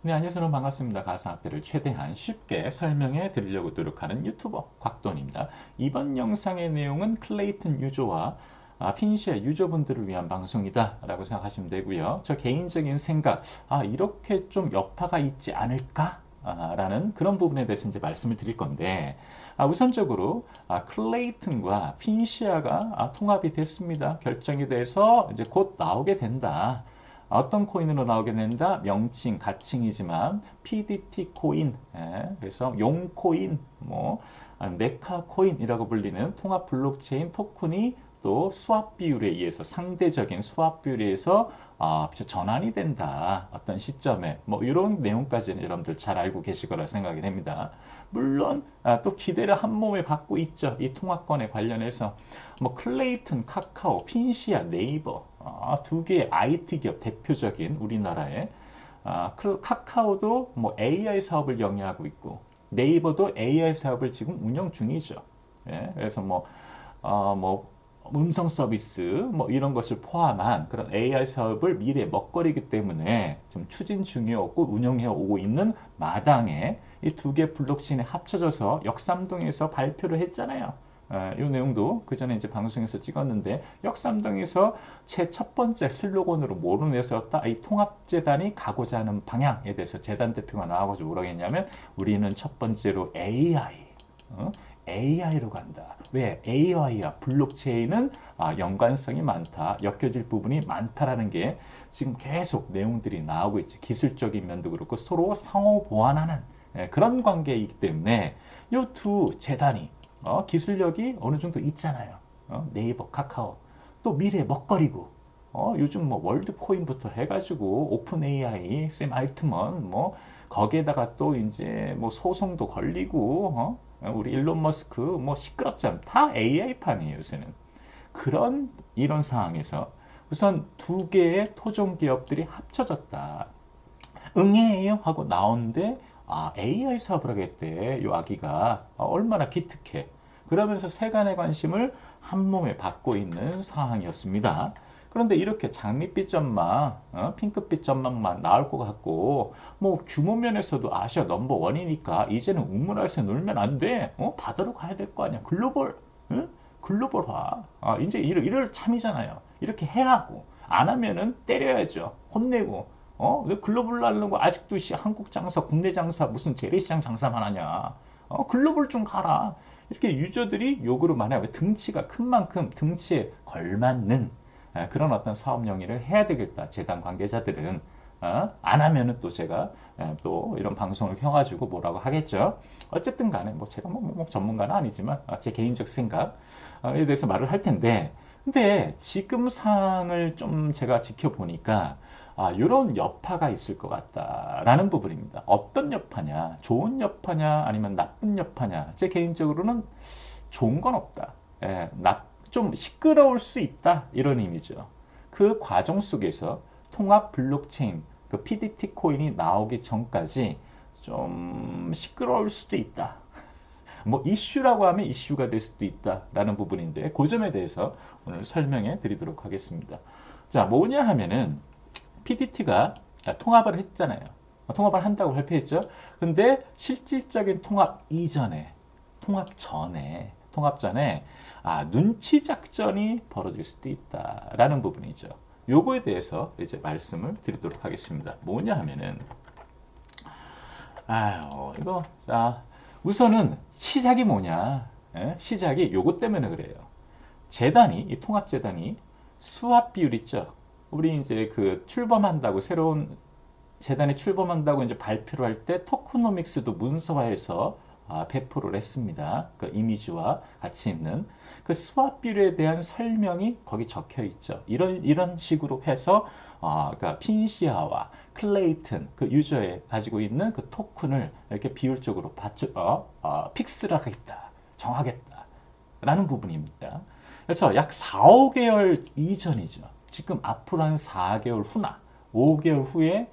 네, 안녕하세요. 반갑습니다. 가상화폐를 최대한 쉽게 설명해 드리려고 노력하는 유튜버 곽돈입니다. 이번 영상의 내용은 클레이튼 유저와 핀시아 유저분들을 위한 방송이다 라고 생각하시면 되고요. 저 개인적인 생각, 이렇게 좀 여파가 있지 않을까? 라는 그런 부분에 대해서 이제 말씀을 드릴 건데, 우선적으로 클레이튼과 핀시아가 통합이 됐습니다. 결정이 돼서 이제 곧 나오게 된다. 어떤 코인으로 나오게 된다? 명칭, 가칭이지만 PDT 코인, 그래서 용 코인, 메카 코인이라고 불리는 통합 블록체인 토큰이 또 수합 비율에 의해서 상대적인 수합 비율에 의해서 전환이 된다. 어떤 시점에 이런 내용까지는 여러분들 잘 알고 계실 거라 생각이 됩니다. 물론 또 기대를 한 몸에 받고 있죠. 이 통합권에 관련해서 클레이튼, 카카오, 핀시아, 네이버 두 개의 IT 기업 대표적인 우리나라의 카카오도 AI 사업을 영위하고 있고 네이버도 AI 사업을 지금 운영 중이죠. 예, 그래서 음성 서비스 이런 것을 포함한 그런 AI 사업을 미래의 먹거리이기 때문에 좀 추진 중이었고 운영해 오고 있는 마당에 이 두 개 블록체인이 합쳐져서 역삼동에서 발표를 했잖아요. 이 내용도 그 전에 이제 방송에서 찍었는데 역삼동에서 제 첫 번째 슬로건으로 뭐로 내세웠다? 이 통합재단이 가고자 하는 방향에 대해서 재단 대표가 나와가지고 뭐라고 했냐면 우리는 첫 번째로 AI, AI로 간다. 왜? AI와 블록체인은 연관성이 많다. 엮여질 부분이 많다라는 게 지금 계속 내용들이 나오고 있죠. 기술적인 면도 그렇고 서로 상호 보완하는 그런 관계이기 때문에 이 두 재단이 기술력이 어느 정도 있잖아요. 네이버, 카카오. 또 미래 먹거리고 요즘 월드코인부터 해가지고 오픈 AI, 샘 알트먼 거기에다가 또 이제 소송도 걸리고 우리 일론 머스크 시끄럽잖아. 다 AI 판이에요, 요새는. 그런 이런 상황에서 우선 두 개의 토종 기업들이 합쳐졌다. 응해요 하고 나오는데 AI 사업을 하겠대. 요 아기가 얼마나 기특해. 그러면서 세간의 관심을 한 몸에 받고 있는 상황이었습니다. 그런데 이렇게 장밋빛 전망, 핑크빛 전망만 나올 것 같고, 규모 면에서도 아시아 넘버 원이니까 이제는 우물에서 놀면 안 돼. 바다로 가야 될 거 아니야. 글로벌, 응? 글로벌화. 이제 이럴 참이잖아요. 이렇게 해야 하고, 안 하면은 때려야죠. 혼내고, 왜 글로벌 하려고 아직도 한국 장사, 국내 장사, 무슨 재래시장 장사만 하냐. 글로벌 좀 가라. 이렇게 유저들이 요구를 많이 하고 등치가 큰 만큼 등치에 걸맞는 그런 어떤 사업 영위를 해야 되겠다. 재단 관계자들은. 안 하면은 또 제가 또 이런 방송을 켜가지고 뭐라고 하겠죠. 어쨌든 간에 제가 전문가는 아니지만 제 개인적 생각에 대해서 말을 할 텐데 근데 지금 상황을 좀 제가 지켜보니까 이런 여파가 있을 것 같다라는 부분입니다. 어떤 여파냐? 좋은 여파냐? 아니면 나쁜 여파냐? 제 개인적으로는 좋은 건 없다. 좀 시끄러울 수 있다. 이런 의미죠. 그 과정 속에서 통합 블록체인, 그 PDT 코인이 나오기 전까지 좀 시끄러울 수도 있다. 이슈라고 하면 이슈가 될 수도 있다라는 부분인데 그 점에 대해서 오늘 설명해 드리도록 하겠습니다. 자, 뭐냐 하면은 PDT가 통합을 했잖아요. 통합을 한다고 발표했죠. 근데 실질적인 통합 이전에, 통합 전에 눈치 작전이 벌어질 수도 있다라는 부분이죠. 요거에 대해서 이제 말씀을 드리도록 하겠습니다. 뭐냐 하면은 이거 우선은 시작이 뭐냐? 시작이 요것 때문에 그래요. 이 통합재단이 수합 비율 있죠. 우리 이제 그 출범한다고 새로운 재단이 출범한다고 이제 발표를 할 때 토크노믹스도 문서화해서 배포를 했습니다. 그 이미지와 같이 있는 그 수합 비율에 대한 설명이 거기 적혀 있죠. 이런 식으로 해서 그러니까 핀시아와 클레이튼 그 유저에 가지고 있는 그 토큰을 이렇게 비율적으로 픽스를 하겠다, 정하겠다라는 부분입니다. 그래서 약 4, 5개월 이전이죠. 지금 앞으로 한 4개월 후나 5개월 후에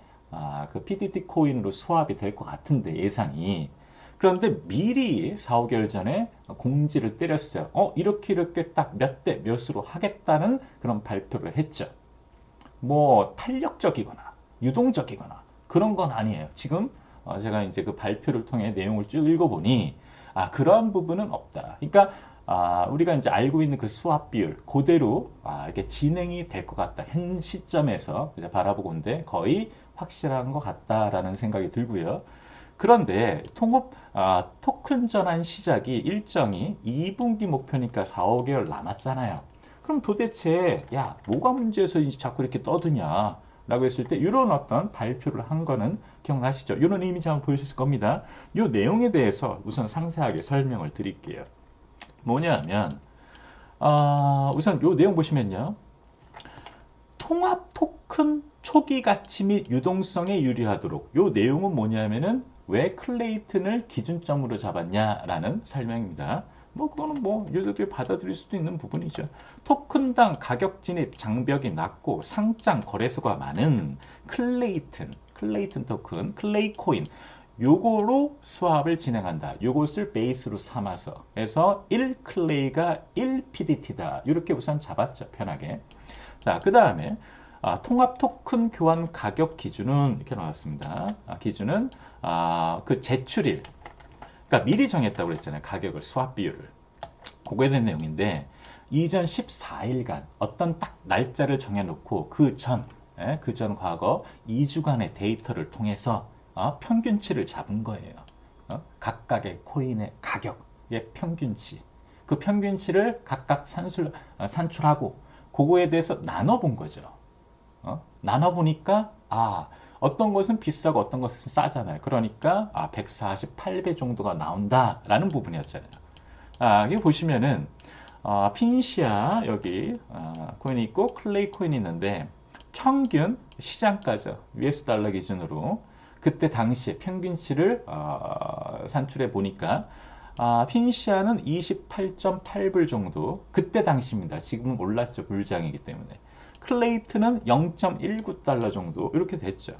그 PDT 코인으로 수합이 될 것 같은데 예상이. 그런데 미리 4, 5개월 전에 공지를 때렸어요. 이렇게 딱 몇 대 몇으로 하겠다는 그런 발표를 했죠. 탄력적이거나 유동적이거나 그런 건 아니에요. 지금 제가 이제 그 발표를 통해 내용을 쭉 읽어보니 그러한 부분은 없다. 그러니까 우리가 이제 알고 있는 그 수합 비율 그대로 이렇게 진행이 될 것 같다. 현 시점에서 이제 바라보건대 거의 확실한 것 같다라는 생각이 들고요. 그런데 토큰 전환 시작이 일정이 2분기 목표니까 4, 5개월 남았잖아요. 그럼 도대체 야 뭐가 문제여서 자꾸 이렇게 떠드냐 라고 했을 때 이런 어떤 발표를 한 거는 기억나시죠? 이런 이미지 한번 보여주실 겁니다. 이 내용에 대해서 우선 상세하게 설명을 드릴게요. 뭐냐면 우선 이 내용 보시면요. 통합 토큰 초기 가치 및 유동성에 유리하도록 이 내용은 뭐냐면은 왜 클레이튼을 기준점으로 잡았냐라는 설명입니다. 그거는 유저들이 받아들일 수도 있는 부분이죠. 토큰당 가격 진입 장벽이 낮고 상장 거래소가 많은 클레이튼 토큰, 클레이코인 요거로 수합을 진행한다. 요것을 베이스로 삼아서 해서 1클레이가 1PDT다. 이렇게 우선 잡았죠. 편하게. 자, 그 다음에 통합 토큰 교환 가격 기준은 이렇게 나왔습니다. 기준은 그 제출일, 그러니까 미리 정했다고 그랬잖아요. 가격을, 수합 비율을. 그거에 대한 내용인데 이전 14일간 어떤 딱 날짜를 정해놓고 그 전 과거 2주간의 데이터를 통해서 평균치를 잡은 거예요. 각각의 코인의 가격의 평균치. 그 평균치를 각각 산출하고 그거에 대해서 나눠본 거죠. 나눠보니까 어떤 것은 비싸고 어떤 것은 싸잖아요. 그러니까 148배 정도가 나온다라는 부분이었잖아요. 여기 보시면은 핀시아 여기 코인이 있고 클레이 코인이 있는데 평균 시장가죠. US 달러 기준으로 그때 당시에 평균치를 산출해 보니까 핀시아는 28.8불 정도 그때 당시입니다. 지금은 올랐죠. 불장이기 때문에. 클레이트는 0.19달러 정도 이렇게 됐죠.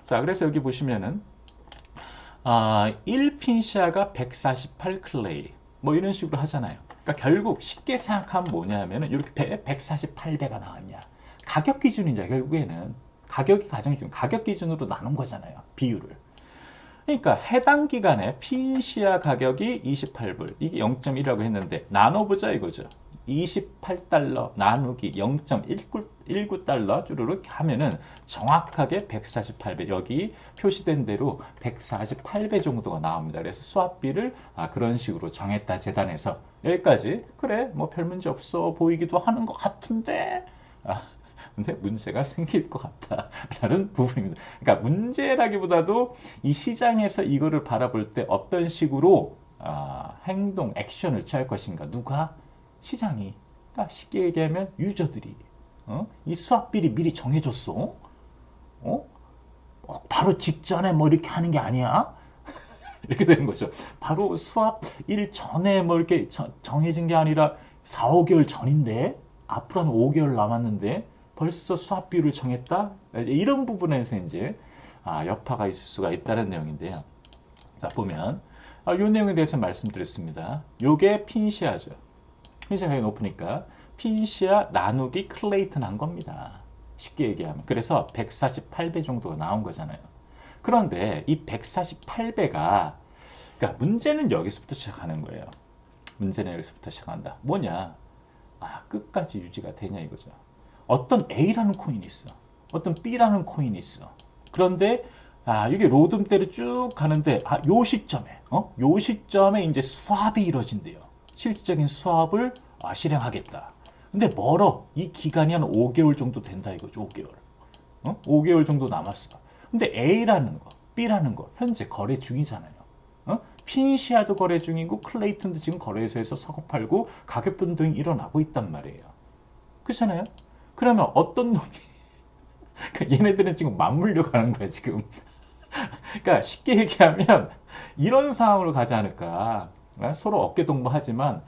자, 그래서 여기 보시면은 1핀시아가 148 클레이 이런 식으로 하잖아요. 그러니까 결국 쉽게 생각하면 뭐냐면은 이렇게 148배가 나왔냐. 가격 기준이죠. 결국에는 가격이 가장 중요해요. 가격 기준으로 나눈 거잖아요. 비율을. 그러니까 해당 기간에 핀시아 가격이 28불, 이게 0.1이라고 했는데 나눠보자 이거죠. 28달러 나누기 0.19달러 쭈르륵 하면은 정확하게 148배, 여기 표시된 대로 148배 정도가 나옵니다. 그래서 수합비를 그런 식으로 정했다 재단에서. 여기까지 그래 별 문제 없어 보이기도 하는 것 같은데 근데 문제가 생길 것 같다라는 부분입니다. 그러니까 문제라기보다도 이 시장에서 이거를 바라볼 때 어떤 식으로 행동, 액션을 취할 것인가. 누가? 시장이. 그러니까 쉽게 얘기하면 유저들이 이 수합비리 미리 정해줬어. 바로 직전에 이렇게 하는 게 아니야. 이렇게 되는 거죠. 바로 수합일 전에 이렇게 정해진 게 아니라 4, 5개월 전인데 앞으로 한 5개월 남았는데 벌써 수합 비율을 정했다? 이런 부분에서 이제 여파가 있을 수가 있다는 내용인데요. 자, 보면 이 내용에 대해서 말씀드렸습니다. 요게 핀시아죠. 핀시아 가격이 높으니까 핀시아 나누기 클레이튼 한 겁니다. 쉽게 얘기하면. 그래서 148배 정도가 나온 거잖아요. 그런데 이 148배가 그러니까 문제는 여기서부터 시작하는 거예요. 문제는 여기서부터 시작한다. 뭐냐? 끝까지 유지가 되냐 이거죠. 어떤 A라는 코인이 있어. 어떤 B라는 코인이 있어. 그런데 이게 로드맵대로 쭉 가는데 요 시점에 이제 수합이 이루어진대요. 실질적인 수합을 실행하겠다. 근데 멀어. 이 기간이 한 5개월 정도 된다 이거죠. 5개월. 5개월 정도 남았어. 근데 A라는 거, B라는 거 현재 거래 중이잖아요. 핀시아도 거래 중이고 클레이튼도 지금 거래소에서 사고 팔고 가격 변동이 일어나고 있단 말이에요. 그렇잖아요? 그러면 어떤 놈이 그러니까 얘네들은 지금 맞물려 가는 거야 지금. 그러니까 쉽게 얘기하면 이런 상황으로 가지 않을까. 서로 어깨 동무하지만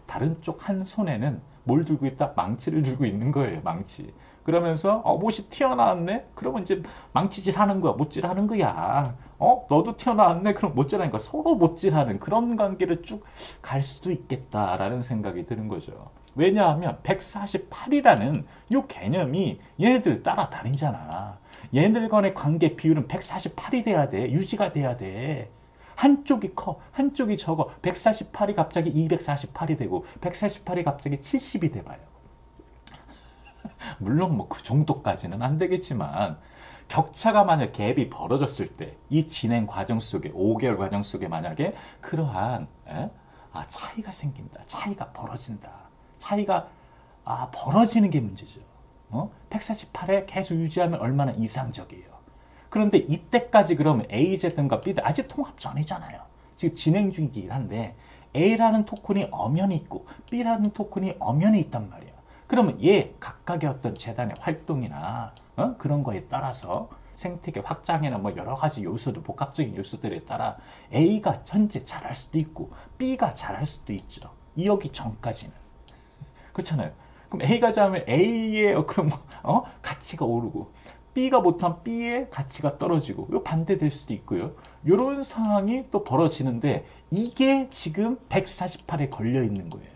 다른 쪽 한 손에는 뭘 들고 있다? 망치를 들고 있는 거예요. 망치. 그러면서 못이 튀어나왔네? 그러면 이제 망치질 하는 거야. 못질 하는 거야. 너도 튀어나왔네? 그럼 못질하는 거야. 서로 못질하는 그런 관계를 쭉 갈 수도 있겠다라는 생각이 드는 거죠. 왜냐하면 148이라는 이 개념이 얘네들 따라다니잖아. 얘네들 간의 관계 비율은 148이 돼야 돼. 유지가 돼야 돼. 한쪽이 커, 한쪽이 적어. 148이 갑자기 248이 되고 148이 갑자기 70이 돼봐요. 물론 뭐 그 정도까지는 안 되겠지만 격차가 만약 갭이 벌어졌을 때 이 진행 과정 속에 5개월 과정 속에 만약에 그러한 차이가 생긴다. 차이가 벌어진다. 차이가 벌어지는 게 문제죠. 148에 계속 유지하면 얼마나 이상적이에요. 그런데 이때까지 그러면 AZ과 B들 아직 통합 전이잖아요. 지금 진행 중이긴 한데 A라는 토큰이 엄연히 있고 B라는 토큰이 엄연히 있단 말이에요. 그러면 얘 각각의 어떤 재단의 활동이나 그런 거에 따라서 생태계 확장이나 뭐 여러 가지 요소들, 복합적인 요소들에 따라 A가 현재 잘할 수도 있고 B가 잘할 수도 있죠. 이어기 전까지는. 그렇잖아요. 그럼 A가 잘하면 A의 그럼 가치가 오르고 B가 못하면 B의 가치가 떨어지고 이거 반대될 수도 있고요. 이런 상황이 또 벌어지는데 이게 지금 148에 걸려 있는 거예요.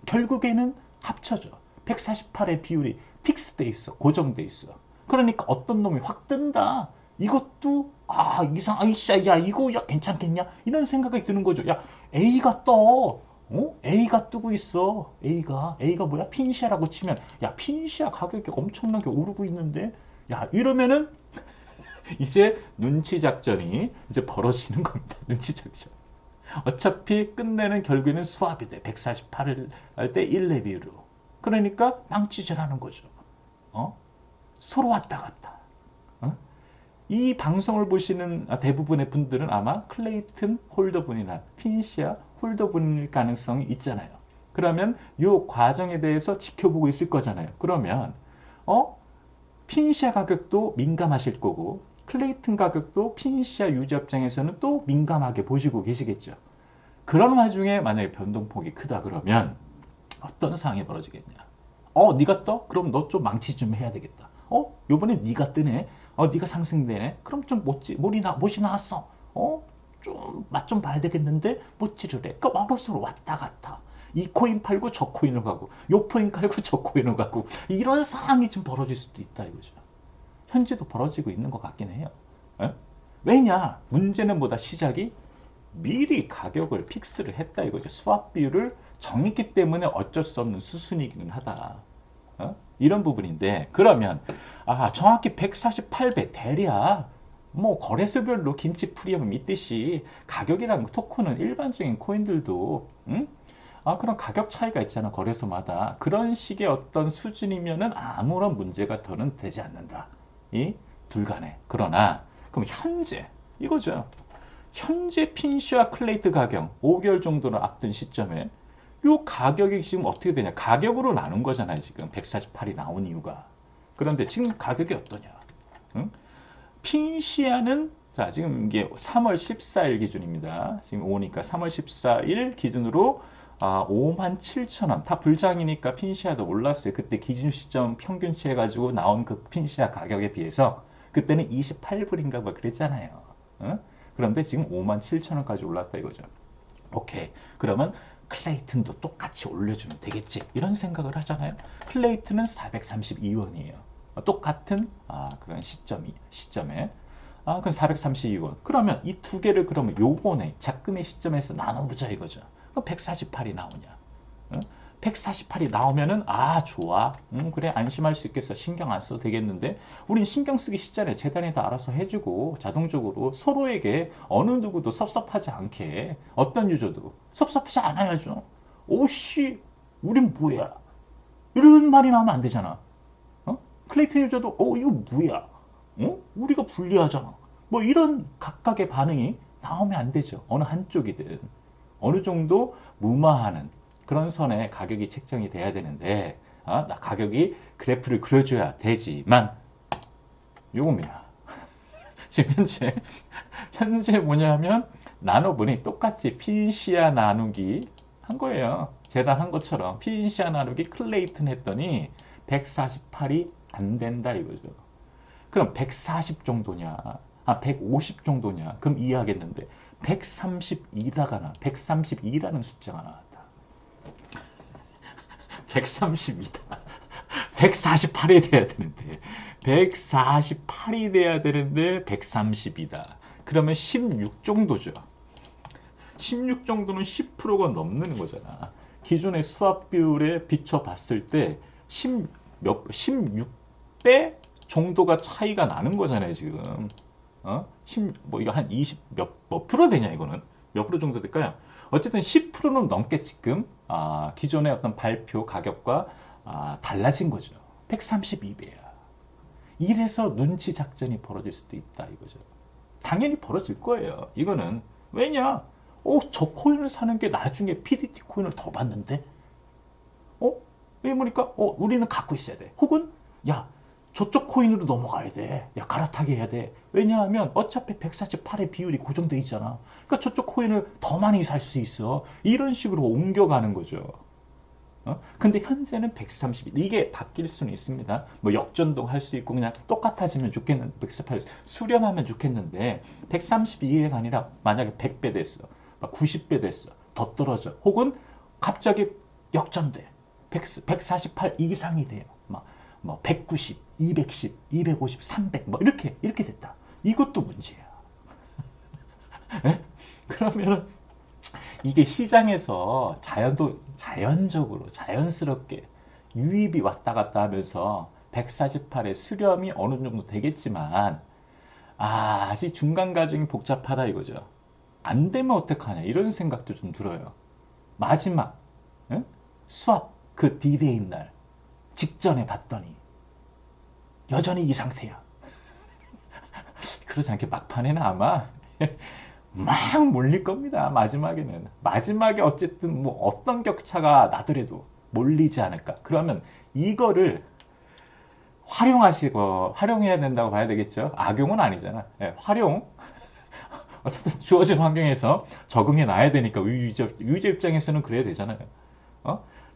결국에는 합쳐져. 148의 비율이 픽스돼 있어. 고정돼 있어. 그러니까 어떤 놈이 확 뜬다. 이것도 야 이거 괜찮겠냐? 이런 생각이 드는 거죠. 야 A가 떠. A가 뜨고 있어. A가 뭐야? 핀시아라고 치면 야 핀시아 가격이 엄청나게 오르고 있는데 야 이러면은 이제 눈치 작전이 이제 벌어지는 겁니다. 눈치 작전. 어차피 끝내는 결국에는 수합이 돼. 148을 할 때 1렙 비율로. 그러니까 망치질하는 거죠. 서로 왔다 갔다. 이 방송을 보시는 대부분의 분들은 아마 클레이튼 홀더분이나 핀시아 홀더분일 가능성이 있잖아요. 그러면 이 과정에 대해서 지켜보고 있을 거잖아요. 그러면 핀시아 가격도 민감하실 거고 클레이튼 가격도 핀시아 유지 입장에서는 또 민감하게 보시고 계시겠죠. 그런 와중에 만약에 변동폭이 크다 그러면 어떤 상황이 벌어지겠냐. 네가 떠? 그럼 너 좀 망치 좀 해야 되겠다. 요번에 네가 뜨네. 네가 상승되네. 그럼 좀 못이 나왔어. 좀 맛 좀 봐야 되겠는데 못지를 해. 그러니까 서로 왔다 갔다. 이 코인 팔고 저 코인을 가고 요 코인 팔고 저 코인을 가고 이런 상황이 좀 벌어질 수도 있다 이거죠. 현재도 벌어지고 있는 것 같긴 해요. 왜냐? 문제는 뭐다? 시작이 미리 가격을 픽스를 했다 이거죠. 수합 비율을 정했기 때문에 어쩔 수 없는 수순이기는 하다. 이런 부분인데 그러면 정확히 148배 대략 뭐 거래소별로 김치 프리미엄 있듯이 가격이랑 토큰은 일반적인 코인들도 그런 가격 차이가 있잖아 거래소마다. 그런 식의 어떤 수준이면은 아무런 문제가 더는 되지 않는다. 이 둘 간에. 그러나 그럼 현재 이거죠. 현재 핀시와 클레이트 가격 5개월 정도를 앞둔 시점에 이 가격이 지금 어떻게 되냐. 가격으로 나눈 거잖아요. 지금 148이 나온 이유가. 그런데 지금 가격이 어떠냐. 핀시아는 자 지금 이게 3월 14일 기준입니다. 지금 오니까 3월 14일 기준으로 57,000원. 다 불장이니까 핀시아도 올랐어요. 그때 기준 시점 평균치 해가지고 나온 그 핀시아 가격에 비해서 그때는 28불인가 뭐 그랬잖아요. 그런데 지금 57,000원까지 올랐다 이거죠. 오케이. 그러면 클레이튼도 똑같이 올려주면 되겠지. 이런 생각을 하잖아요. 클레이튼은 432원이에요. 똑같은 그런 시점에 그럼 432원. 그러면 이 두 개를 그러면 요번에 작금의 시점에서 나눠보자 이거죠. 그럼 148이 나오냐? 148이 나오면은 좋아. 그래 안심할 수 있겠어. 신경 안 써도 되겠는데 우린 신경 쓰기 쉽잖아요. 재단이 다 알아서 해주고 자동적으로 서로에게 어느 누구도 섭섭하지 않게 어떤 유저도 섭섭하지 않아야죠. 오씨 우린 뭐야? 이런 말이 나오면 안 되잖아. 클레이튼 유저도 이거 뭐야? 우리가 불리하잖아. 뭐 이런 각각의 반응이 나오면 안 되죠. 어느 한쪽이든 어느 정도 무마하는 그런 선에 가격이 책정이 돼야 되는데 가격이 그래프를 그려줘야 되지만 요겁니다. 지금 현재 뭐냐면 나눠보니 똑같이 핀시아 나누기 한 거예요. 재단 한 것처럼 핀시아 나누기 클레이튼 했더니 148이 안 된다 이거죠. 그럼 140 정도냐 150 정도냐 그럼 이해하겠는데 132다가 132라는 숫자가 나왔다. 132다. 148이 돼야 되는데 148이 돼야 되는데 130이다. 그러면 16 정도죠. 16 정도는 10%가 넘는 거잖아. 기존의 수학 비율에 비춰 봤을 때 16배 정도가 차이가 나는 거잖아요, 지금. 뭐 이거 한 20 몇 프로 되냐, 이거는? 몇 프로 정도 될까요? 어쨌든 10%는 넘게 지금 기존의 어떤 발표 가격과 달라진 거죠. 132배야. 이래서 눈치 작전이 벌어질 수도 있다, 이거죠. 당연히 벌어질 거예요. 이거는 왜냐? 저 코인을 사는 게 나중에 PDT 코인을 더 받는데? 왜 보니까 우리는 갖고 있어야 돼. 혹은 야, 저쪽 코인으로 넘어가야 돼. 야, 갈아타게 해야 돼. 왜냐하면 어차피 148의 비율이 고정돼 있잖아. 그러니까 저쪽 코인을 더 많이 살 수 있어. 이런 식으로 옮겨가는 거죠. 근데 현재는 130. 이게 바뀔 수는 있습니다. 뭐 역전동 할 수 있고 그냥 똑같아지면 좋겠는데 148 수렴하면 좋겠는데 132개가 아니라 만약에 100배 됐어. 90배 됐어. 더 떨어져. 혹은 갑자기 역전돼. 148 이상이 돼요. 뭐 190, 210, 250, 300, 뭐 이렇게 됐다. 이것도 문제야. 그러면 이게 시장에서 자연적으로 자연스럽게 유입이 왔다 갔다 하면서 148의 수렴이 어느 정도 되겠지만 아직 중간 과정이 복잡하다 이거죠. 안 되면 어떡하냐 이런 생각도 좀 들어요. 마지막 수압 그 D-Day인 날 직전에 봤더니 여전히 이 상태야. 그러지 않게 막판에는 아마 막 몰릴 겁니다. 마지막에 어쨌든 뭐 어떤 격차가 나더라도 몰리지 않을까. 그러면 이거를 활용해야 된다고 봐야 되겠죠. 악용은 아니잖아. 어쨌든 주어진 환경에서 적응해 놔야 되니까 유저 입장에서는 그래야 되잖아요.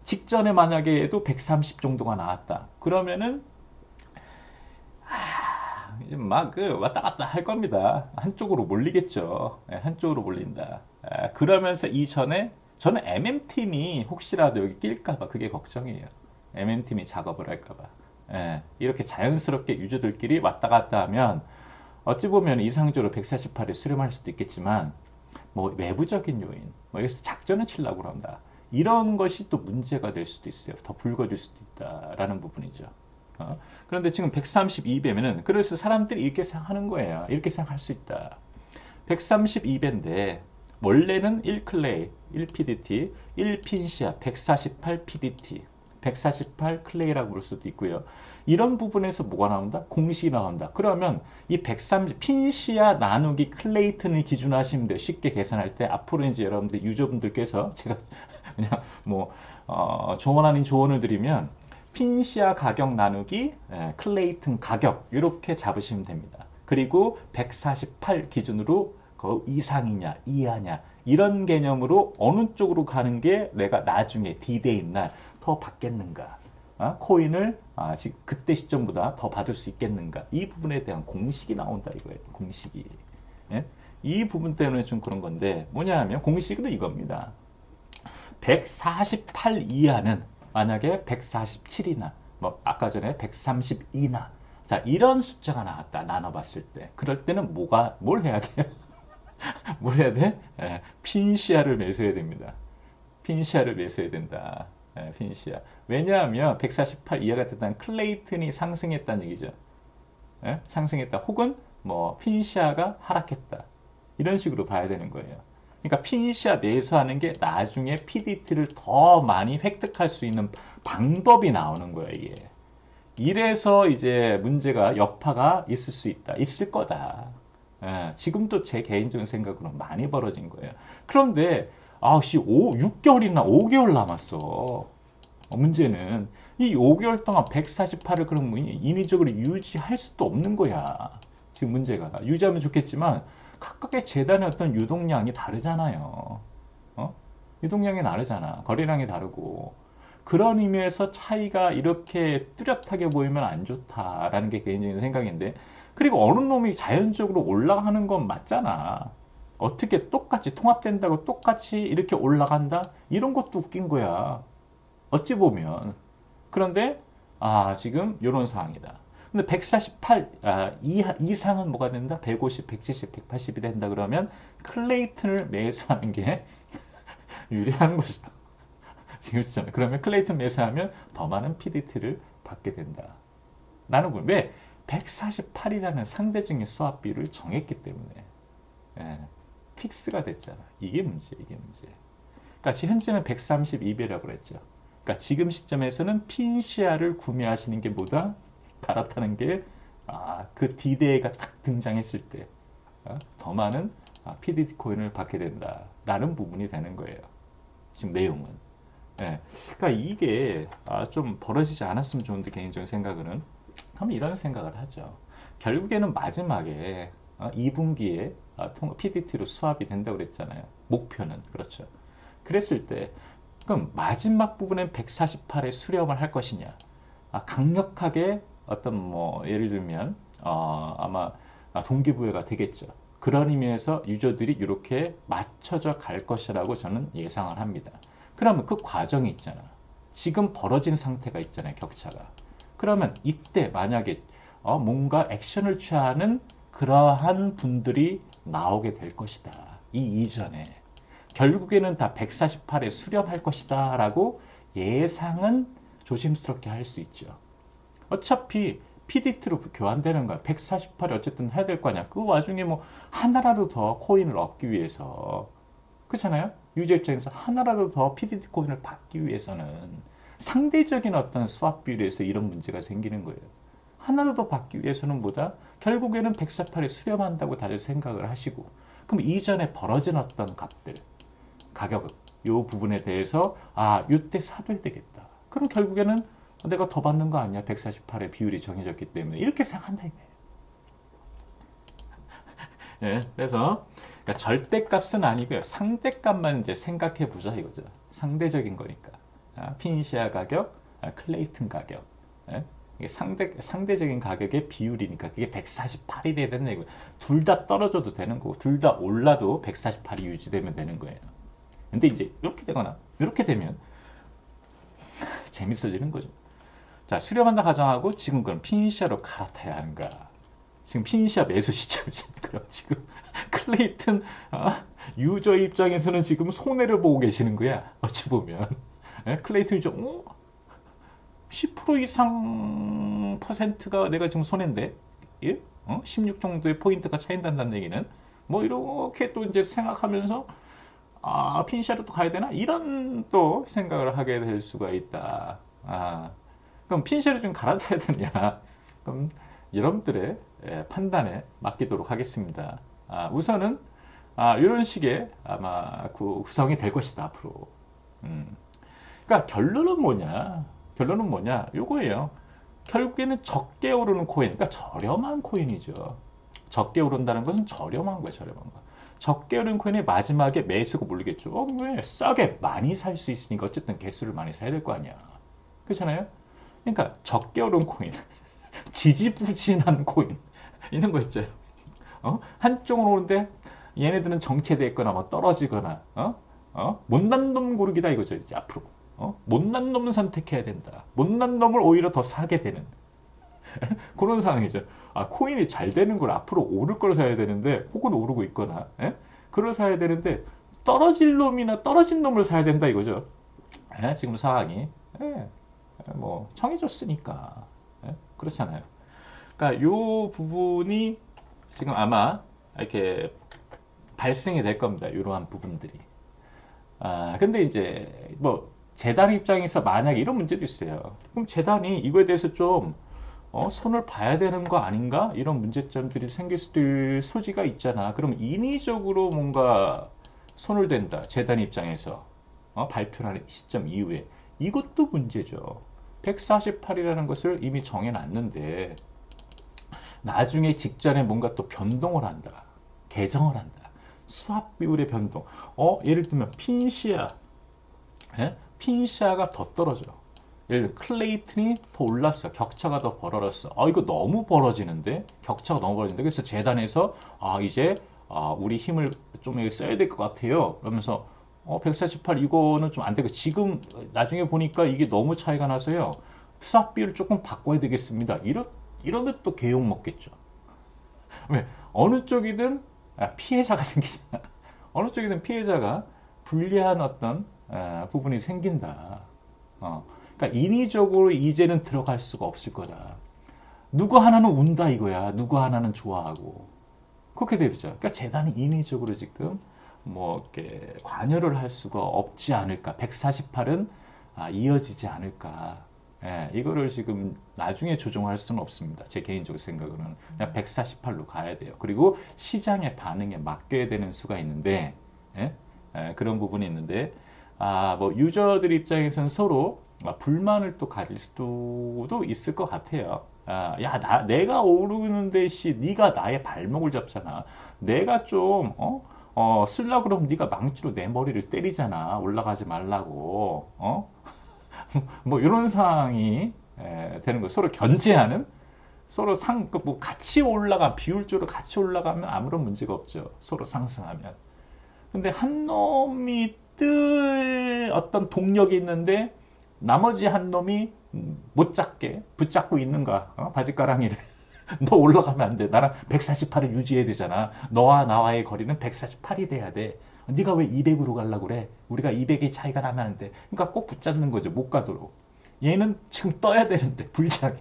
직전에 만약에 도 130 정도가 나왔다. 그러면은 막 왔다 갔다 할 겁니다. 한쪽으로 몰리겠죠. 한쪽으로 몰린다. 그러면서 이전에 저는 MM팀이 혹시라도 여기 낄까봐 그게 걱정이에요. MM팀이 작업을 할까봐. 이렇게 자연스럽게 유저들끼리 왔다 갔다 하면 어찌 보면 이상적으로 148에 수렴할 수도 있겠지만 뭐 외부적인 요인, 뭐 여기서 작전을 치려고 한다. 이런 것이 또 문제가 될 수도 있어요. 더 불거질 수도 있다라는 부분이죠. 그런데 지금 132배면은 그래서 사람들이 이렇게 생각하는 거예요. 이렇게 생각할 수 있다. 132배인데 원래는 1클레이, 1PDT, 1핀시아, 148 PDT, 148 클레이라고 부를 수도 있고요. 이런 부분에서 뭐가 나온다? 공식이 나온다. 그러면 이 130 핀시아 나누기 클레이튼을 기준으로 하시면 돼요. 쉽게 계산할 때 앞으로 이제 여러분들 유저분들께서 제가 그냥 뭐 조언 아닌 조언을 드리면 핀시아 가격 나누기 클레이튼 가격 이렇게 잡으시면 됩니다. 그리고 148 기준으로 그 이상이냐 이하냐 이런 개념으로 어느 쪽으로 가는 게 내가 나중에 D-Day인 날 더 받겠는가, 코인을 그때 시점보다 더 받을 수 있겠는가, 이 부분에 대한 공식이 나온다 이거예요. 공식이. 이 부분 때문에 좀 그런 건데 뭐냐 하면 공식은 이겁니다. 148 이하는 만약에 147이나 뭐 아까 전에 132나 자 이런 숫자가 나왔다 나눠봤을 때 그럴 때는 뭘 해야 돼요? 뭘 해야 돼? 핀시아를 매수해야 됩니다. 핀시아를 매수해야 된다. 핀시아. 왜냐하면 148 이하가 됐다는 클레이튼이 상승했다는 얘기죠. 상승했다. 혹은 뭐 핀시아가 하락했다. 이런 식으로 봐야 되는 거예요. 그러니까 핀시아 매수하는 게 나중에 PDT를 더 많이 획득할 수 있는 방법이 나오는 거예요, 이게. 이래서 이제 문제가 여파가 있을 수 있다. 있을 거다. 지금도 제 개인적인 생각으로 많이 벌어진 거예요. 그런데 6개월이나 5개월 남았어. 문제는 이 5개월 동안 148을 그럼 인위적으로 유지할 수도 없는 거야. 지금 문제가. 유지하면 좋겠지만 각각의 재단의 어떤 유동량이 다르잖아요. 유동량이 다르잖아. 거래량이 다르고. 그런 의미에서 차이가 이렇게 뚜렷하게 보이면 안 좋다라는 게 개인적인 생각인데 그리고 어느 놈이 자연적으로 올라가는 건 맞잖아. 어떻게 똑같이 통합된다고 똑같이 이렇게 올라간다? 이런 것도 웃긴 거야. 어찌 보면. 그런데 지금 이런 상황이다. 근데 148 이상은 뭐가 된다? 150, 170, 180이 된다 그러면 클레이튼을 매수하는 게 유리한 거죠. 지금 그러면 클레이튼 매수하면 더 많은 PDT를 받게 된다. 라는 부분. 왜? 148이라는 상대적인 수합 비율을 정했기 때문에. 예, 픽스가 됐잖아. 이게 문제, 이게 문제. 그러니까 현재는 132배라고 그랬죠. 그러니까 지금 시점에서는 핀시아를 구매하시는 게 보다 갈아타는 게 그 디데이가 딱 등장했을 때 더 많은 PDT 코인을 받게 된다라는 부분이 되는 거예요. 지금 내용은. 예. 그러니까 이게 좀 벌어지지 않았으면 좋은데 개인적인 생각은 한번 이런 생각을 하죠. 결국에는 마지막에 2분기에 PDT로 수합이 된다고 그랬잖아요. 목표는 그렇죠. 그랬을 때 그럼 마지막 부분엔 148에 수렴을 할 것이냐? 강력하게 어떤 뭐 예를 들면 아마 동기부여가 되겠죠. 그런 의미에서 유저들이 이렇게 맞춰져 갈 것이라고 저는 예상을 합니다. 그러면 그 과정이 있잖아. 지금 벌어진 상태가 있잖아요. 격차가. 그러면 이때 만약에 뭔가 액션을 취하는 그러한 분들이 나오게 될 것이다. 이 이전에. 결국에는 다 148에 수렴할 것이다 라고 예상은 조심스럽게 할 수 있죠. 어차피 PDT로 교환되는 거야. 148이 어쨌든 해야 될 거 아니야. 그 와중에 뭐 하나라도 더 코인을 얻기 위해서 그렇잖아요. 유저 입장에서 하나라도 더 PDT 코인을 받기 위해서는 상대적인 어떤 수합 비율에서 이런 문제가 생기는 거예요. 하나라도 더 받기 위해서는 뭐다? 결국에는 148에 수렴한다고 다들 생각을 하시고 그럼 이전에 벌어진 어떤 값들 가격 요 부분에 대해서 요때 사둬야 되겠다. 그럼 결국에는 내가 더 받는 거 아니야? 148의 비율이 정해졌기 때문에 이렇게 생각한다 이거예요. 네, 그래서 그러니까 절대값은 아니고요. 상대값만 이제 생각해 보자 이거죠. 상대적인 거니까. 핀시아 가격, 클레이튼 가격. 예? 이게 상대적인 가격의 비율이니까 그게 148이 돼야 되는 거예요. 둘 다 떨어져도 되는 거고 둘 다 올라도 148이 유지되면 되는 거예요. 근데 이제 이렇게 되거나 이렇게 되면 재밌어지는 거죠. 자, 수렴한다 가정하고 지금 그럼 핀시아로 갈아타야 하는가? 지금 핀시아 매수 시점이잖아요. 그럼 지금 클레이튼 유저 입장에서는 지금 손해를 보고 계시는 거야. 어찌 보면 클레이튼 유저 10% 이상 퍼센트가 내가 지금 손해인데 16 정도의 포인트가 차이난다는 얘기는 뭐 이렇게 또 이제 생각하면서 핀시아로 또 가야 되나? 이런 또 생각을 하게 될 수가 있다. 그럼 핀시아를 좀 갈아타야 되느냐? 그럼 여러분들의 판단에 맡기도록 하겠습니다. 우선은 이런 식의 아마 구성이 될 것이다 앞으로. 그러니까 결론은 뭐냐? 결론은 뭐냐? 요거예요. 결국에는 적게 오르는 코인, 그러니까 저렴한 코인이죠. 적게 오른다는 것은 저렴한 거예요, 저렴한 거. 적게 오른 코인의 마지막에 매수가 몰리겠죠. 왜? 싸게 많이 살 수 있으니까 어쨌든 개수를 많이 사야 될 거 아니야. 그렇잖아요? 그러니까 적게 오른 코인, 지지부진한 코인 이런 거 있죠. 한쪽으로 오는데 얘네들은 정체돼 있거나 뭐 떨어지거나 못난 놈 고르기다 이거죠. 이제 앞으로 못난 놈을 선택해야 된다. 못난 놈을 오히려 더 사게 되는 그런 상황이죠. 코인이 잘 되는 걸 앞으로 오를 걸 사야 되는데 혹은 오르고 있거나 그걸 사야 되는데 떨어질 놈이나 떨어진 놈을 사야 된다 이거죠. 지금 상황이 뭐 정해졌으니까 그렇잖아요. 그러니까 요 부분이 지금 아마 이렇게 발생이 될 겁니다. 이러한 부분들이. 근데 이제 뭐 재단 입장에서 만약에 이런 문제도 있어요. 그럼 재단이 이거에 대해서 좀 손을 봐야 되는 거 아닌가? 이런 문제점들이 생길 수도 있을 소지가 있잖아. 그럼 인위적으로 뭔가 손을 댄다. 재단 입장에서 발표하는 시점 이후에 이것도 문제죠. 148이라는 것을 이미 정해놨는데 나중에 직전에 뭔가 또 변동을 한다. 개정을 한다. 수합 비율의 변동. 예를 들면 핀시아가 더 떨어져. 예를 들면 클레이튼이 더 올랐어. 격차가 더 벌어졌어. 이거 너무 벌어지는데? 격차가 너무 벌어지는데? 그래서 재단에서 이제 우리 힘을 좀 써야 될 것 같아요. 그러면서 148 이거는 좀 안 되고 지금 나중에 보니까 이게 너무 차이가 나서요. 수합 비율을 조금 바꿔야 되겠습니다. 이러면 또 개욕 먹겠죠. 왜? 어느 쪽이든 피해자가 생기잖아. 어느 쪽이든 피해자가 불리한 어떤 부분이 생긴다. 그러니까 인위적으로 이제는 들어갈 수가 없을 거다. 누구 하나는 운다 이거야. 누구 하나는 좋아하고. 그렇게 되죠. 그러니까 재단이 인위적으로 지금 뭐 이렇게 관여를 할 수가 없지 않을까. 148은 이어지지 않을까. 예, 이거를 지금 나중에 조정할 수는 없습니다. 제 개인적 생각으로는 그냥 148로 가야 돼요. 그리고 시장의 반응에 맡겨야 되는 수가 있는데, 예? 그런 부분이 있는데, 뭐 유저들 입장에서는 서로 불만을 또 가질 수도 있을 것 같아요. 내가 오르는데 네가 나의 발목을 잡잖아. 내가 좀 쓰려고 그러면 네가 망치로 내 머리를 때리잖아. 올라가지 말라고. 뭐 이런 상황이 되는 거. 서로 견제하는, 서로 뭐 같이 비율적으로 같이 올라가면 아무런 문제가 없죠. 서로 상승하면. 근데 한 놈이 뜰 어떤 동력이 있는데 나머지 한 놈이 못 잡게 붙잡고 있는가? 바지가랑이를. 너 올라가면 안 돼. 나랑 148을 유지해야 되잖아. 너와 나와의 거리는 148이 돼야 돼. 네가 왜 200으로 가려고 그래? 우리가 200의 차이가 나면 안 돼. 그러니까 꼭 붙잡는 거죠. 못 가도록. 얘는 지금 떠야 되는데 불장에.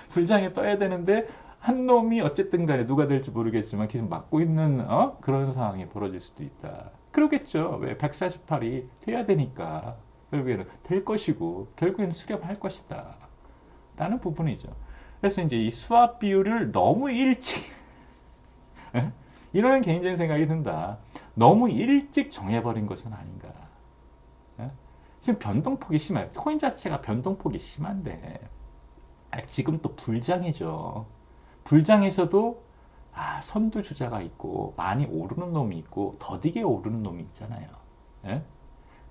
불장에 떠야 되는데 한 놈이 어쨌든 간에 누가 될지 모르겠지만 계속 막고 있는 그런 상황이 벌어질 수도 있다. 그러겠죠. 왜 148이 돼야 되니까. 결국에는 될 것이고 결국에는 수렴할 것이다. 라는 부분이죠. 그래서 이제 이 수합 비율을 너무 일찍 이런 개인적인 생각이 든다. 너무 일찍 정해버린 것은 아닌가. 지금 변동폭이 심해요. 코인 자체가 변동폭이 심한데 지금 또 불장이죠. 불장에서도 선두주자가 있고 많이 오르는 놈이 있고 더디게 오르는 놈이 있잖아요. 예?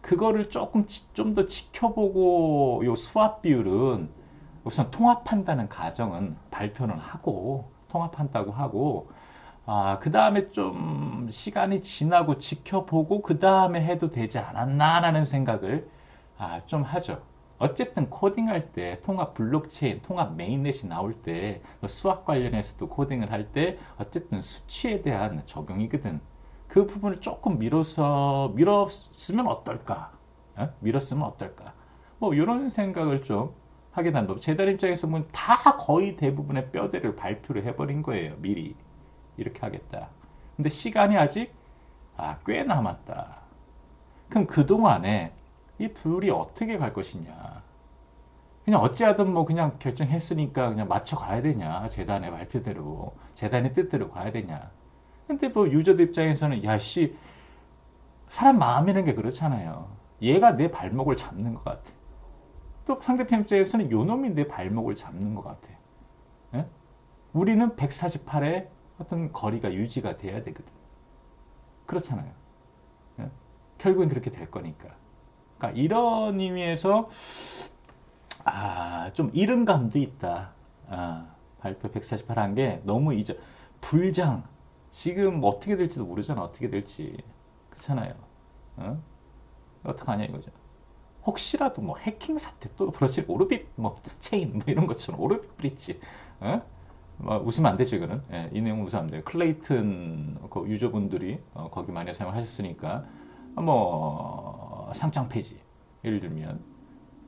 그거를 좀 더 지켜보고 요 수합 비율은 우선 통합한다는 가정은 발표는 하고 통합한다고 하고 그 다음에 좀 시간이 지나고 지켜보고 그 다음에 해도 되지 않았나라는 생각을 좀 하죠. 어쨌든 코딩할 때 통합 블록체인, 통합 메인넷이 나올 때 수학 관련해서도 코딩을 할 때 어쨌든 수치에 대한 적용이거든. 그 부분을 조금 밀었으면 어떨까? 밀었으면 어떨까? 뭐 이런 생각을 좀 하게 된다. 재단 입장에서 보면 다 거의 대부분의 뼈대를 발표를 해버린 거예요. 미리 이렇게 하겠다. 근데 시간이 아직 꽤 남았다. 그럼 그동안에 이 둘이 어떻게 갈 것이냐. 그냥 어찌하든 뭐 그냥 결정했으니까 그냥 맞춰 가야 되냐. 재단의 발표대로. 재단의 뜻대로 가야 되냐. 근데 뭐 유저들 입장에서는 사람 마음이라는 게 그렇잖아요. 얘가 내 발목을 잡는 것 같아. 또 상대편 입장에서는 요놈이 내 발목을 잡는 것 같아. 예? 우리는 148의 어떤 거리가 유지가 돼야 되거든. 그렇잖아요. 예? 결국엔 그렇게 될 거니까. 그러니까 이런 의미에서 좀 이른 감도 있다. 발표 148 한 게 너무 불장 지금 뭐 어떻게 될지도 모르잖아. 어떻게 될지. 그렇잖아요. 어떡하냐 이거죠. 혹시라도 뭐 해킹 사태 또 벌어질 오르빅 뭐 체인 뭐 이런 것처럼 오르빅 브릿지 뭐 웃으면 안 되죠 이거는. 이 내용은 웃으면 안 돼요. 클레이튼 그 유저분들이 거기 많이 사용하셨으니까 뭐 상장 폐지 예를 들면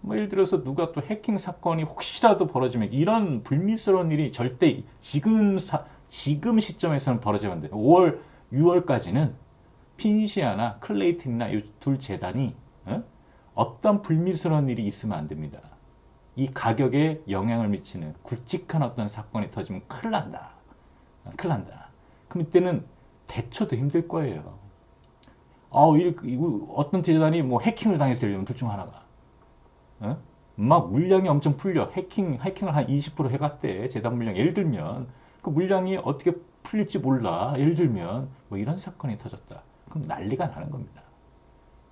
뭐 예를 들어서 누가 또 해킹 사건이 혹시라도 벌어지면 이런 불미스러운 일이 절대 지금 시점에서는 벌어지면 안 돼요. 5월 6월까지는 피니시아나 클레이튼이나 이 둘 재단이 어떤 불미스러운 일이 있으면 안 됩니다. 이 가격에 영향을 미치는 굵직한 어떤 사건이 터지면 큰일 난다. 큰일 난다. 그럼 이때는 대처도 힘들 거예요. 이거 어떤 재단이 뭐 해킹을 당했어요. 둘 중 하나가. 막 물량이 엄청 풀려. 해킹을 한 20% 해갔대. 재단 물량. 예를 들면 그 물량이 어떻게 풀릴지 몰라. 예를 들면 뭐 이런 사건이 터졌다. 그럼 난리가 나는 겁니다.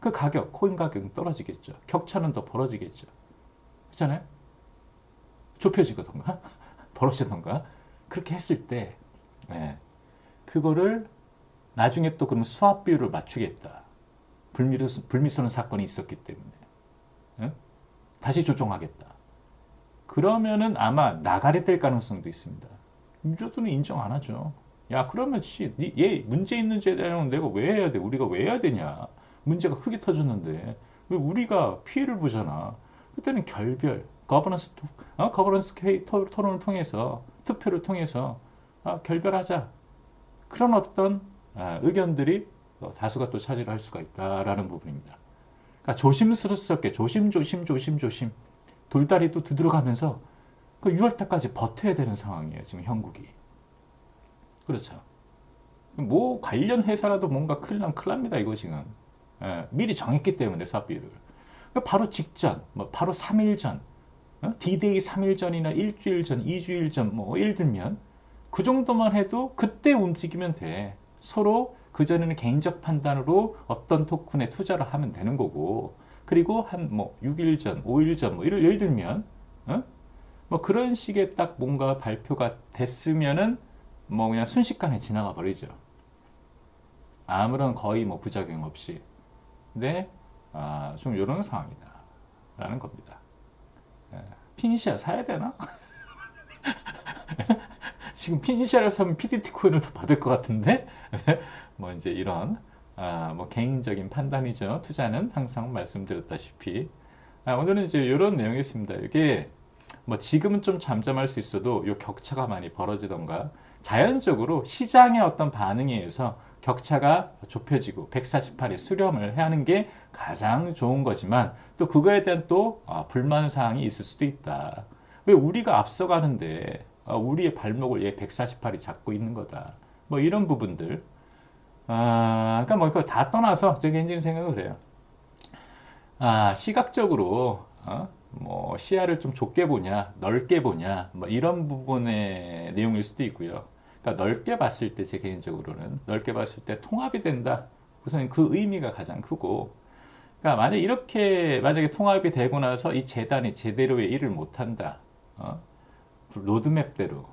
그 코인 가격은 떨어지겠죠. 격차는 더 벌어지겠죠. 그렇잖아요? 좁혀지거든가, 벌어지던가. 그렇게 했을 때, 그거를 나중에 또 그럼 수합 비율을 맞추겠다. 불미스러운 사건이 있었기 때문에. 다시 조정하겠다. 그러면은 아마 나가리 될 가능성도 있습니다. 유저들은 인정 안 하죠. 야, 그러면 얘 문제 있는 재단은 내가 왜 해야 돼? 우리가 왜 해야 되냐? 문제가 크게 터졌는데 왜 우리가 피해를 보잖아. 그때는 결별, 거버넌스 토론을 통해서 투표를 통해서 결별하자. 그런 어떤 의견들이 다수가 또 차지를 할 수가 있다라는 부분입니다. 그러니까 조심스럽게 조심 돌다리도 두드려가면서 그 6월 달까지 버텨야 되는 상황이에요. 지금 형국이. 그렇죠. 뭐 관련 회사라도 뭔가 큰일 나면 큰일 납니다. 이거 지금. 미리 정했기 때문에 사비를. 그러니까 바로 직전, 뭐 바로 3일 전, D-Day 3일 전이나 일주일 전, 2주일 전, 뭐 예를 들면 그 정도만 해도 그때 움직이면 돼. 서로 그전에는 개인적 판단으로 어떤 토큰에 투자를 하면 되는 거고, 그리고 한 뭐 6일 전, 5일 전, 뭐 예를 들면, 뭐 그런 식의 딱 뭔가 발표가 됐으면은 뭐 그냥 순식간에 지나가 버리죠. 아무런 거의 뭐 부작용 없이. 근데 좀 이런 상황이다. 라는 겁니다. 피니시아 사야 되나? 지금 피니시아를 사면 PDT 코인을 더 받을 것 같은데? 뭐 이제 이런, 뭐 개인적인 판단이죠. 투자는 항상 말씀드렸다시피. 오늘은 이제 이런 내용이었습니다. 이게 뭐 지금은 좀 잠잠할 수 있어도 이 격차가 많이 벌어지던가 자연적으로 시장의 어떤 반응에 의해서 격차가 좁혀지고 148이 수렴을 하는 게 가장 좋은 거지만 또 그거에 대한 또 불만 사항이 있을 수도 있다. 왜 우리가 앞서가는데 우리의 발목을 얘 148이 잡고 있는 거다. 뭐 이런 부분들. 그러니까 뭐 그거 다 떠나서 제 개인적인 생각은 그래요. 시각적으로 뭐 시야를 좀 좁게 보냐, 넓게 보냐, 뭐 이런 부분의 내용일 수도 있고요. 그러니까 넓게 봤을 때 제 개인적으로는 넓게 봤을 때 통합이 된다. 우선 그 의미가 가장 크고, 그러니까 만약에 통합이 되고 나서 이 재단이 제대로의 일을 못한다. 로드맵대로,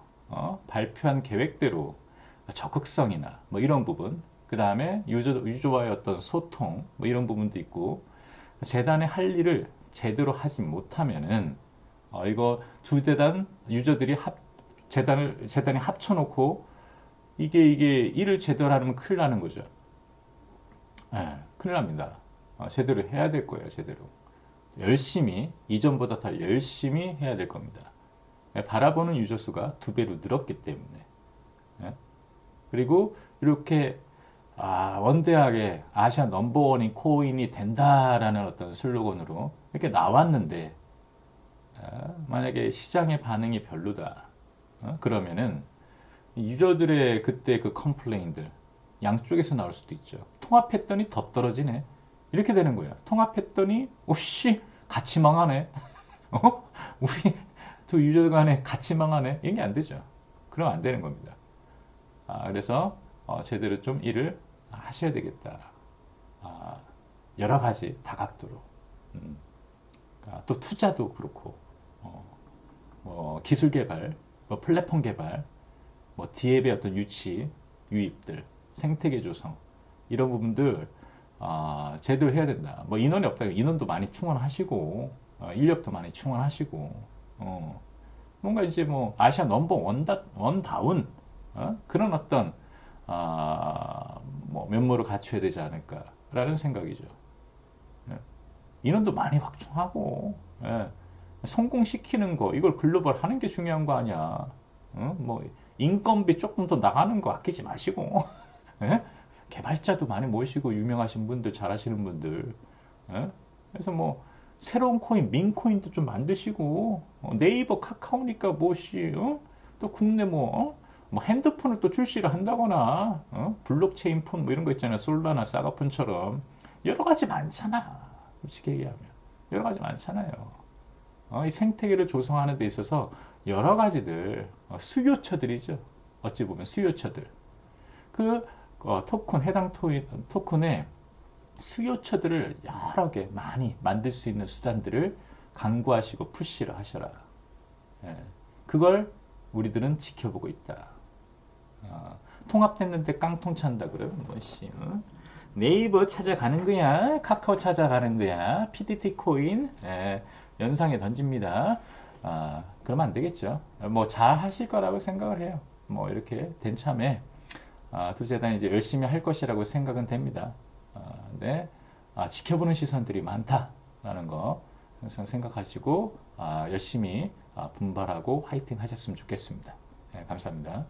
발표한 계획대로 적극성이나 뭐 이런 부분, 그 다음에 유저와의 어떤 소통, 뭐 이런 부분도 있고, 재단의 할 일을 제대로 하지 못하면은 이거 두 재단 유저들이 재단이 합쳐놓고 이게 일을 제대로 하면 큰일 나는 거죠. 큰일 납니다. 제대로 해야 될 거예요. 제대로 열심히 이전보다 더 열심히 해야 될 겁니다. 바라보는 유저 수가 2배로 늘었기 때문에. 그리고 이렇게 원대하게 아시아 넘버원인 코인이 된다라는 어떤 슬로건으로 이렇게 나왔는데 만약에 시장의 반응이 별로다. 그러면은 유저들의 그때 그 컴플레인들 양쪽에서 나올 수도 있죠. 통합했더니 더 떨어지네. 이렇게 되는 거예요. 통합했더니 오씨 같이 망하네. 우리 두 유저 간에 같이 망하네. 이게 안 되죠. 그러면 안 되는 겁니다. 그래서 제대로 좀 일을 하셔야 되겠다. 여러 가지 다각도로. 또 투자도 그렇고, 뭐 기술 개발, 뭐 플랫폼 개발, 뭐 디앱의 어떤 유입들, 생태계 조성, 이런 부분들 제대로 해야 된다. 뭐 인원이 없다면 인원도 많이 충원하시고, 인력도 많이 충원하시고, 뭔가 이제 뭐 아시아 넘버 원다운 그런 어떤 뭐 면모를 갖춰야 되지 않을까라는 생각이죠. 인원도 많이 확충하고 성공시키는 거 이걸 글로벌 하는 게 중요한 거 아니야. 뭐 인건비 조금 더 나가는 거 아끼지 마시고 개발자도 많이 모시고 유명하신 분들 잘하시는 분들 그래서 뭐 새로운 코인 민코인도 좀 만드시고 네이버 카카오니까 뭐시 또 국내 뭐 핸드폰을 또 출시를 한다거나 블록체인 폰 뭐 이런 거 있잖아요. 솔라나 사가폰처럼 여러 가지 많잖아. 솔직히 얘기하면 여러 가지 많잖아요. 이 생태계를 조성하는 데 있어서 여러 가지들 수요처들이죠. 어찌 보면 수요처들 그 해당 토큰의 수요처들을 여러 개 많이 만들 수 있는 수단들을 강구하시고 푸시를 하셔라. 그걸 우리들은 지켜보고 있다. 통합됐는데 깡통 찬다 그러면 뭐씨 네이버 찾아가는 거야, 카카오 찾아가는 거야, PDT 코인 연상에 던집니다. 그러면 안 되겠죠. 뭐 잘 하실 거라고 생각을 해요. 뭐 이렇게 된 참에 두 재단이 이제 열심히 할 것이라고 생각은 됩니다. 근데 지켜보는 시선들이 많다라는 거 항상 생각하시고 열심히 분발하고 화이팅 하셨으면 좋겠습니다. 네, 감사합니다.